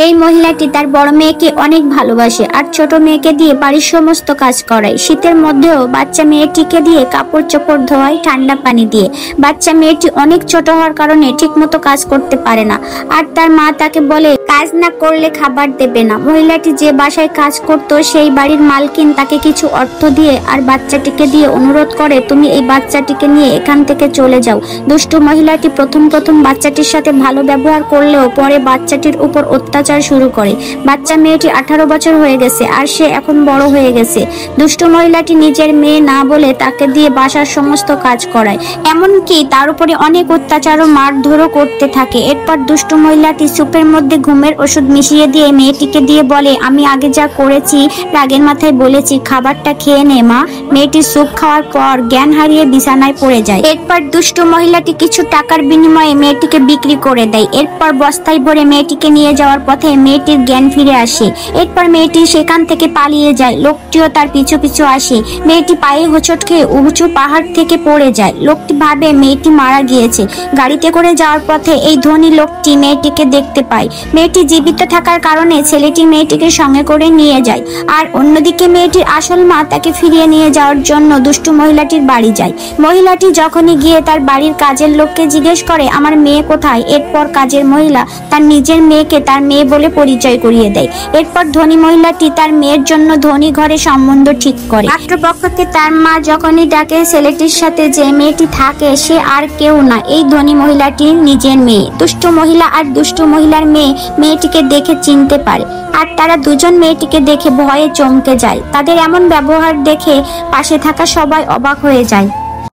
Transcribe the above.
এই মহিলাটি তার বড় মেয়েকে অনেক ভালোবাসে আর ছোট মেয়েকে দিয়ে বাড়ির সমস্ত কাজ করায়। শীতের মধ্যেও বাচ্চা মেয়েটিকে দিয়ে কাপড় চোপড় ধোয়ায় ঠান্ডা পানি দিয়ে। বাচ্চা মেয়েটি অনেক ছোট হওয়ার কারণে ঠিক মতো কাজ করতে পারে না, আর তার মা তাকে বলে কাজ না করলে খাবার দেবে না। মহিলাটি যে বাসায় কাজ করতো সেই বাড়ির মালকিন তাকে কিছু অর্থ দিয়ে আর বাচ্চাটিকে দিয়ে অনুরোধ করে, তুমি এই বাচ্চাটিকে নিয়ে এখান থেকে চলে যাও। দুষ্টু মহিলাটি প্রথম বাচ্চাটির সাথে ভালো ব্যবহার করলেও পরে বাচ্চাটির উপর অত্যাচার শুরু করে। বাচ্চা মেয়েটি 18 বছর হয়ে গেছে আর সে এখন বড় হয়ে গেছে। দুষ্টু মহিলাটি নিজের মেয়ে না বলে তাকে দিয়ে বাসার সমস্ত কাজ করায়, এমনকি তার উপরে অনেক অত্যাচার ও মারধরও করতে থাকে। এরপর দুষ্টু মহিলাটি সুপের মধ্যে ঘুমের ওষুধ মিশিয়ে দিয়ে মেয়েটিকে দিয়ে বলে, আমি আগে যা করেছি রাগের মাথায় বলেছি, খাবারটা খেয়ে নে মা। মেয়েটি সুপ খাওয়ার পর জ্ঞান হারিয়ে বিছানায় পড়ে যায়। এরপর দুষ্টু মহিলাটি কিছু টাকার বিনিময়ে মেয়েটিকে বিক্রি করে দেয়। এরপর বস্তায় ভরে মেয়েটিকে নিয়ে যাওয়ার পথে মেয়েটির জ্ঞান ফিরে আসে। এরপর মেয়েটি সেখান থেকে পালিয়ে যায়। লোকটিও তার পিছু পিছু আসে। মেয়েটি পায়ে হোঁচট খেয়ে উঁচু পাহাড় থেকে পড়ে যায়। লোকটি ভাবে মেয়েটি মারা গিয়েছে। গাড়িতে করে যাওয়ার পথে এই ধনী লোকটি মেয়েটিকে দেখতে পায়। মেয়েটি জীবিত থাকার কারণে ছেলেটি মেয়েটিকে সঙ্গে করে নিয়ে যায়, আর অন্যদিকে মেয়েটির আসল মা তাকে ফিরিয়ে নিয়ে যাওয়ার জন্য দুষ্টু মহিলাটির বাড়ি যায়। মহিলাটি যখনই গিয়ে তার বাড়ির কাজের লোককে জিজ্ঞেস করে, আমার মেয়ে কোথায়? এরপর কাজের মহিলা তার নিজের মেয়েকে তার মেয়ে বলে পরিচয় করিয়ে দেয়। এরপর ধনী মহিলাটি তার মেয়ের জন্য ধনী ঘরে সম্বন্ধ ঠিক করে। পাত্রপক্ষকে তার মা যখনই ডাকে ছেলেটির সাথে যে মেয়েটি থাকে সে আর কেউ না, এই ধনী মহিলাটির নিজের মেয়ে। দুষ্টু মহিলা আর দুষ্টু মহিলার মেয়ে মেয়েটিকে দেখে চিনতে পারে, আর তারা দুজন মেয়েটিকে দেখে ভয়ে চমকে যায়। তাদের এমন ব্যবহার দেখে পাশে থাকা সবাই অবাক হয়ে যায়।